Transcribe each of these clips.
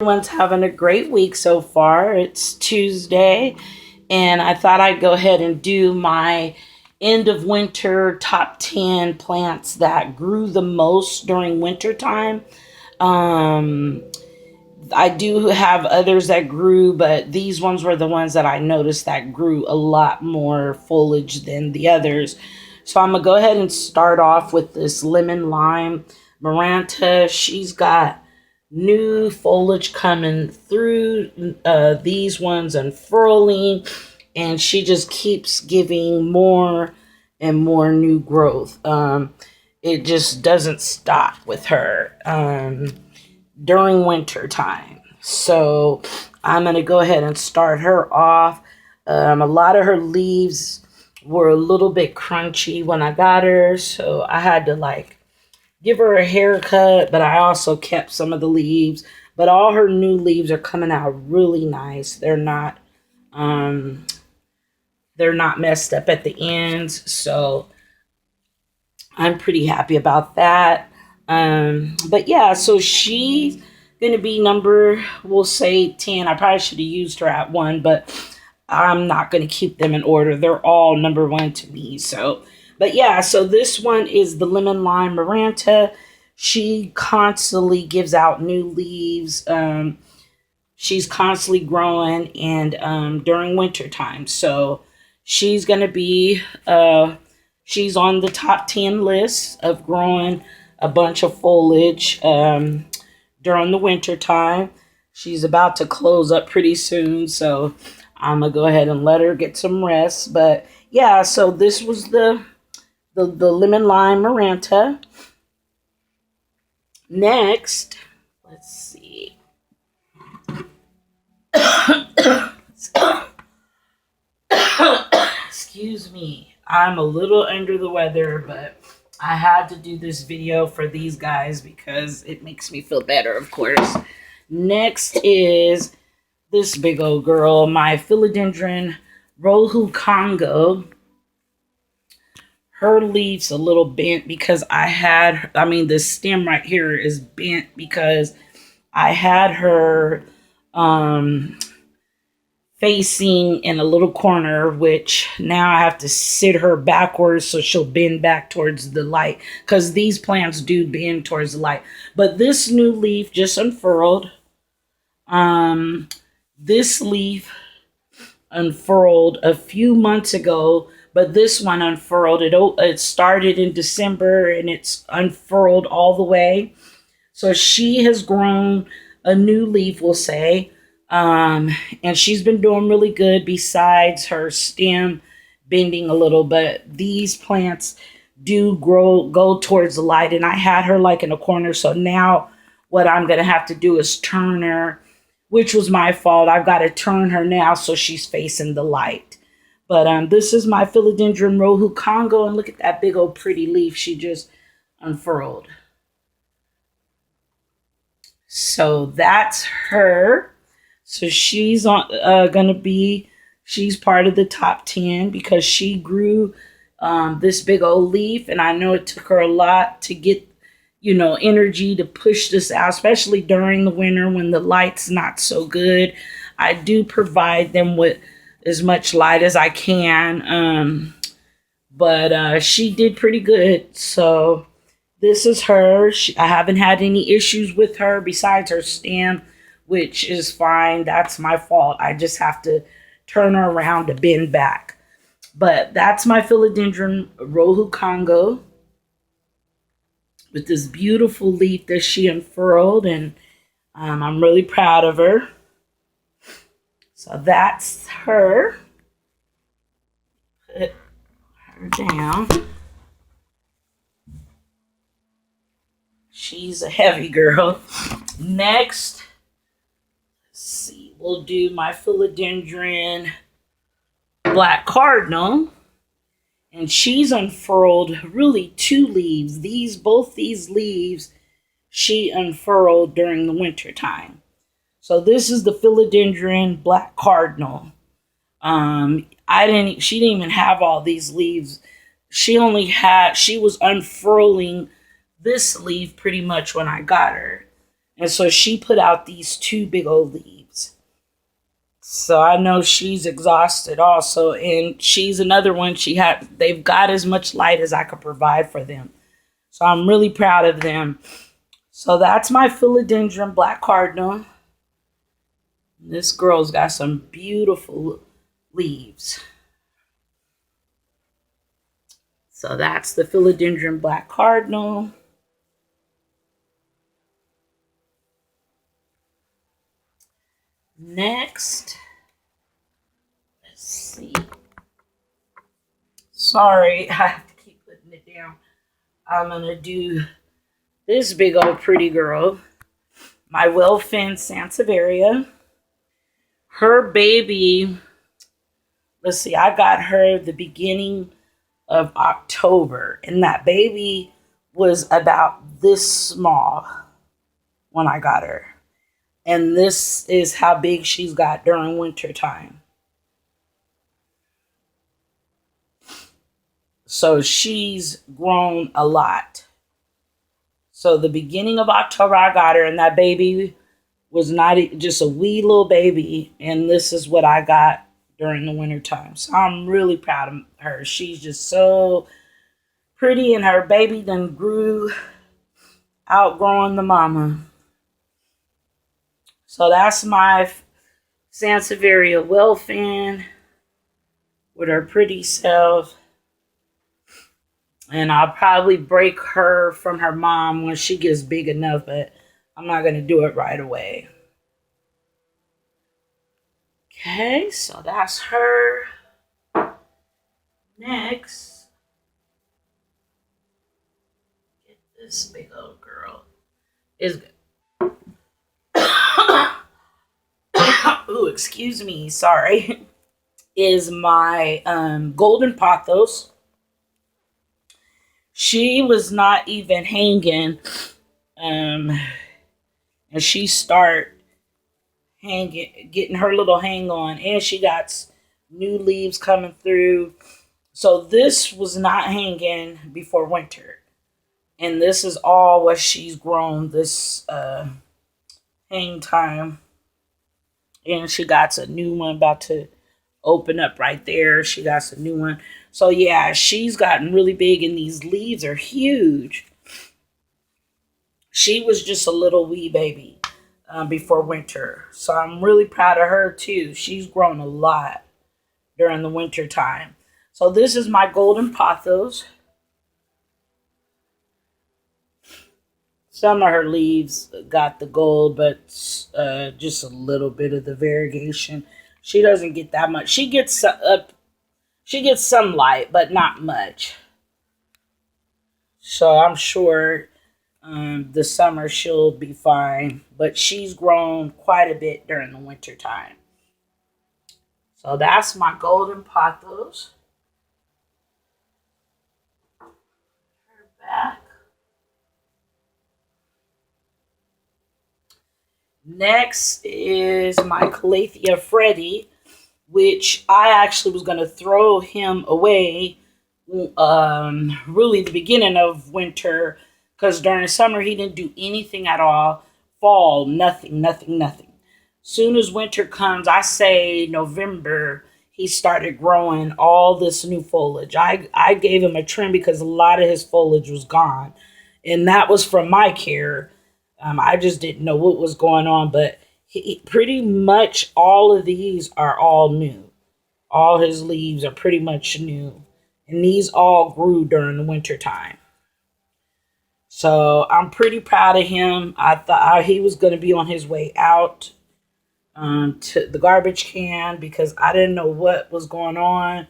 Everyone's having a great week so far. It's Tuesday, and I thought I'd go ahead and do my end of winter top 10 plants that grew the most during winter time. Um, I do have others that grew, but these ones were the ones that I noticed that grew a lot more foliage than the others. So I'm going to go ahead and start off with this lemon lime Maranta. She's got new foliage coming through, these ones unfurling, and she just keeps giving more and more new growth. It just doesn't stop with her during winter time. So I'm going to go ahead and start her off. A lot of her leaves were a little bit crunchy when I got her, so I had to give her a haircut, but I also kept some of the leaves. But all her new leaves are coming out really nice. They're not messed up at the ends, so I'm pretty happy about that. But yeah, so she's gonna be number, we'll say 10. I probably should have used her at 1, but I'm not gonna keep them in order. They're all number 1 to me. So, but yeah, so this one is the lemon lime Maranta. She constantly gives out new leaves. She's constantly growing, and during winter time, so she's gonna be she's on the top 10 list of growing a bunch of foliage during the winter time. She's about to close up pretty soon, so I'm gonna go ahead and let her get some rest. But yeah, so this was the lemon lime Maranta. Next, let's see. Excuse me. I'm a little under the weather, but I had to do this video for these guys because it makes me feel better, of course. Next is this big old girl, my Philodendron Rohu Congo. Her leaves a little bent because the stem right here is bent because I had her facing in a little corner, which now I have to sit her backwards so she'll bend back towards the light, because these plants do bend towards the light. But this new leaf just unfurled. This leaf unfurled a few months ago, but this one unfurled. It started in December and it's unfurled all the way. So she has grown a new leaf, we'll say. And she's been doing really good besides her stem bending a little. But these plants do go towards the light. And I had her in a corner. So now what I'm going to have to do is turn her, which was my fault. I've got to turn her now so she's facing the light. But this is my Philodendron Rohu Congo, and look at that big old pretty leaf she just unfurled. So that's her. So she's she's part of the top 10 because she grew this big old leaf, and I know it took her a lot to get energy to push this out, especially during the winter when the light's not so good. I do provide them with as much light as I can. But she did pretty good. So this is her. I haven't had any issues with her besides her stem, which is fine. That's my fault. I just have to turn her around to bend back. But that's my Philodendron Rohu Congo with this beautiful leaf that she unfurled, and I'm really proud of her. So that's her. Put her down. She's a heavy girl. Next, let's see, we'll do my Philodendron Black Cardinal. And she's unfurled really 2 leaves. Both these leaves she unfurled during the winter time. So this is the Philodendron Black Cardinal. She didn't even have all these leaves. She was unfurling this leaf pretty much when I got her. And so she put out these two big old leaves. So I know she's exhausted also. And she's another one. They've got as much light as I could provide for them. So I'm really proud of them. So that's my philodendron black cardinal. This girl's got some beautiful leaves. So that's the philodendron black cardinal. Next, let's see. Sorry, I have to keep putting it down. I'm going to do this big old pretty girl, my well-finned Sansevieria. Her baby, let's see, I got her the beginning of October, and that baby was about this small when I got her. And this is how big she's got during winter time. So she's grown a lot. So the beginning of October I got her, and that baby was not just a wee little baby, and this is what I got during the winter time. So I'm really proud of her. She's just so pretty, and her baby done grew, outgrowing the mama. So that's my Sansevieria well-finned with her pretty self. And I'll probably break her from her mom when she gets big enough, but I'm not going to do it right away. Okay, so that's her. Next, get this big old girl. Ooh, excuse me, sorry. Is my golden pothos. She was not even hanging, and she start hanging, getting her little hang on, and she got new leaves coming through. So this was not hanging before winter, and this is all what she's grown this hang time. And she got a new one about to open up right there. She got a new one. So yeah, she's gotten really big, and these leaves are huge. She was just a little wee baby before winter. So I'm really proud of her too. She's grown a lot during the winter time. So this is my golden pothos. Some of her leaves got the gold, but just a little bit of the variegation. She doesn't get that much. She gets some light, but not much. So I'm sure the summer she'll be fine. But she's grown quite a bit during the winter time. So that's my golden pothos. Her back. Next is my Calathea Freddy, which I actually was going to throw him away really the beginning of winter, because during the summer he didn't do anything at all. Fall, nothing. Soon as winter comes, I say November, he started growing all this new foliage. I gave him a trim because a lot of his foliage was gone, and that was from my care. I just didn't know what was going on, but pretty much all of these are all new. All his leaves are pretty much new, and these all grew during the winter time. So I'm pretty proud of him. I thought he was going to be on his way out to the garbage can because I didn't know what was going on.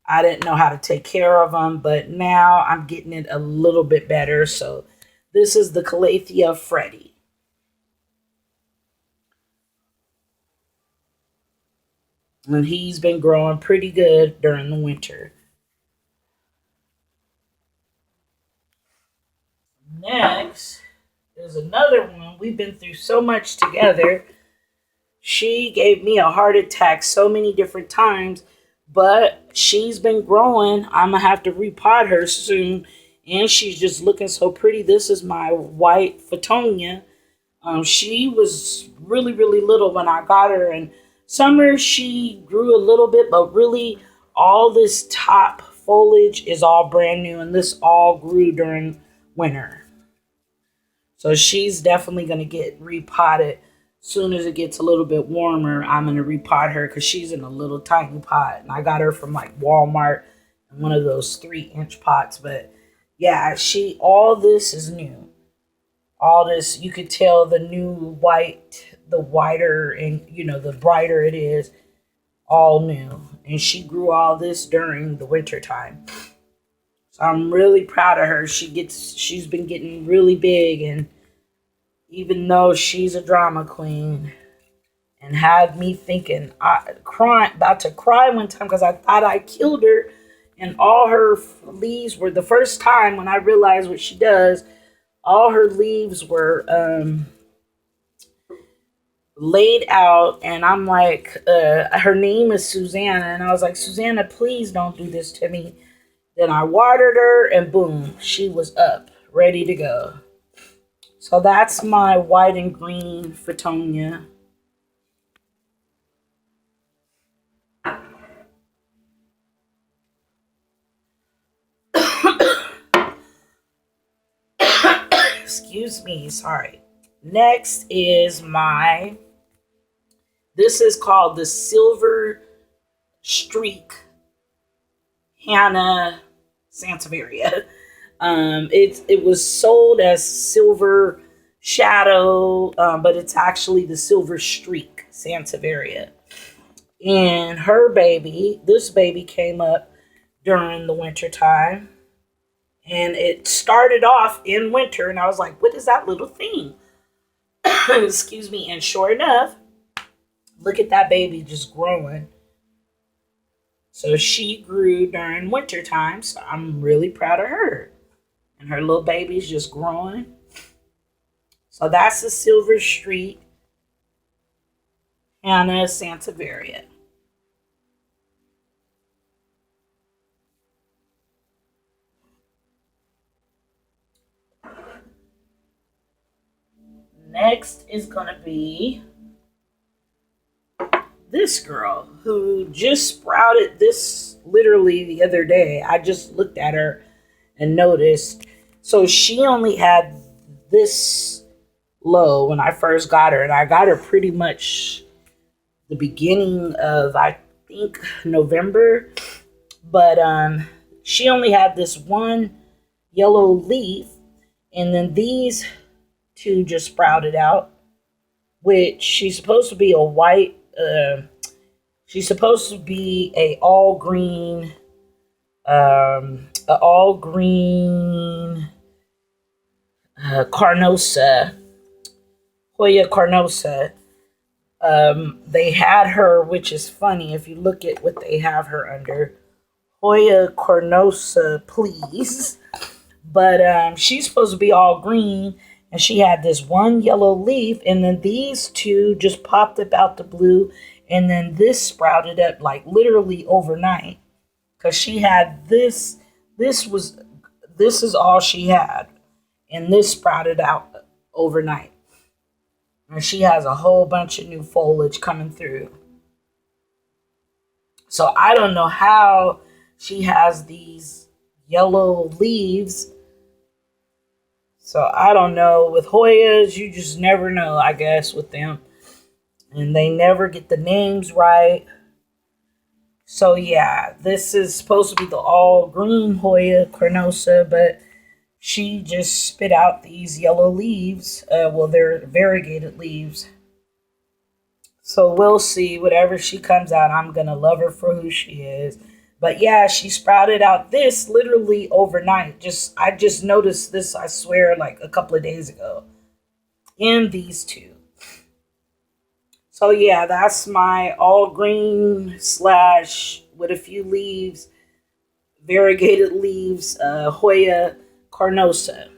I didn't know how to take care of him, but now I'm getting it a little bit better. So this is the Calathea Freddy. And he's been growing pretty good during the winter. Next is another one. We've been through so much together. She gave me a heart attack so many different times, but she's been growing. I'm going to have to repot her soon. And she's just looking so pretty. This is my white Photonia. She was really, really little when I got her. And summer, she grew a little bit, but really, all this top foliage is all brand new, and this all grew during winter. So she's definitely going to get repotted. Soon as it gets a little bit warmer, I'm going to repot her because she's in a little tiny pot. And I got her from like Walmart in one of those 3-inch pots. But yeah, all this is new. All this, you could tell the new white, the whiter and, the brighter it is, all new. And she grew all this during the winter time. So I'm really proud of her. She's been getting really big, and even though she's a drama queen, and had me thinking, about to cry one time because I thought I killed her, and all her leaves were, the first time when I realized what she does, all her leaves were laid out, and I'm like, her name is Susanna, and I was like, Susanna, please don't do this to me. Then I watered her, and boom, she was up, ready to go. So that's my white and green Fittonia. Excuse me, sorry. Next is this is called the Silver Streak Hannah Sansevieria. It was sold as Silver Shadow, but it's actually the Silver Streak Sansevieria. And this baby came up during the winter time. And it started off in winter, and I was like, what is that little thing? Excuse me. And sure enough, look at that baby just growing. So she grew during winter time, so I'm really proud of her. And her little baby's just growing. So that's the Silver Streak Hannah Sansevieria. Next is going to be this girl who just sprouted this literally the other day. I just looked at her and noticed. So she only had this low when I first got her, and I got her pretty much the beginning of, I think, November. But she only had this one yellow leaf, and then these two just sprouted out, which she's supposed to be a white, she's supposed to be a all green carnosa, Hoya carnosa. They had her, which is funny if you look at what they have her under, Hoya carnosa, please. But she's supposed to be all green, and she had this one yellow leaf, and then these two just popped up out the blue, and then this sprouted up like literally overnight. Because she had this is all she had, and this sprouted out overnight. And she has a whole bunch of new foliage coming through. So I don't know how she has these yellow leaves. So I don't know. With Hoyas, you just never know, I guess, with them. And they never get the names right. So yeah, this is supposed to be the all green Hoya carnosa, but she just spit out these yellow leaves. They're variegated leaves. So we'll see. Whatever she comes out, I'm going to love her for who she is. But yeah, she sprouted out this literally overnight. I just noticed this, I swear, like a couple of days ago. In these two. So yeah, that's my all green / with a few leaves, variegated leaves, Hoya carnosa.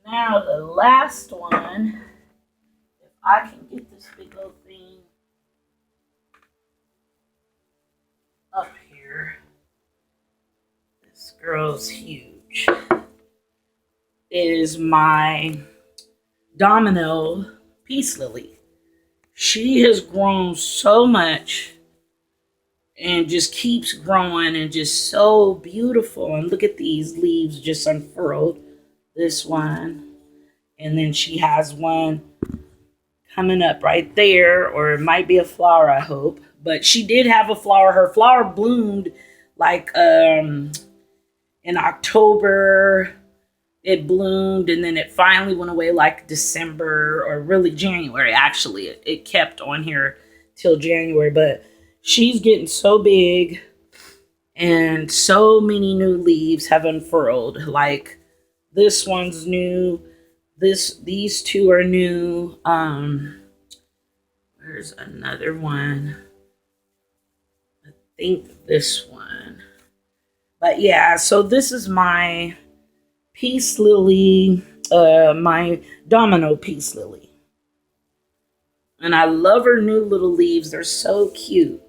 Now the last one, if I can get this big old thing up here. This girl's huge. is my Domino Peace Lily. She has grown so much and just keeps growing and just so beautiful. And look at these leaves just unfurled. This one. And then she has one coming up right there, or it might be a flower, I hope. But she did have a flower. Her flower bloomed like in October. It bloomed and then it finally went away like December, or really January. Actually, it kept on here till January, but she's getting so big and so many new leaves have unfurled. Like this one's new. These two are new. There's another one. I think this one. But yeah, so this is my Peace Lily, my Domino Peace Lily. And I love her new little leaves. They're so cute.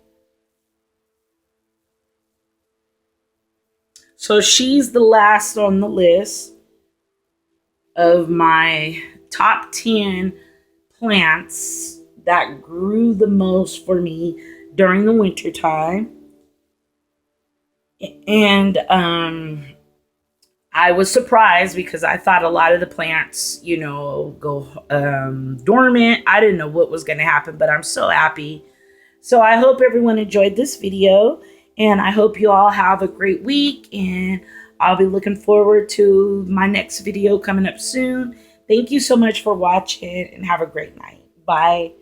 So she's the last on the list of my top 10 plants that grew the most for me during the winter time. And I was surprised because I thought a lot of the plants, go dormant. I didn't know what was going to happen, but I'm so happy. So I hope everyone enjoyed this video, and I hope you all have a great week, and I'll be looking forward to my next video coming up soon. Thank you so much for watching, and have a great night. Bye.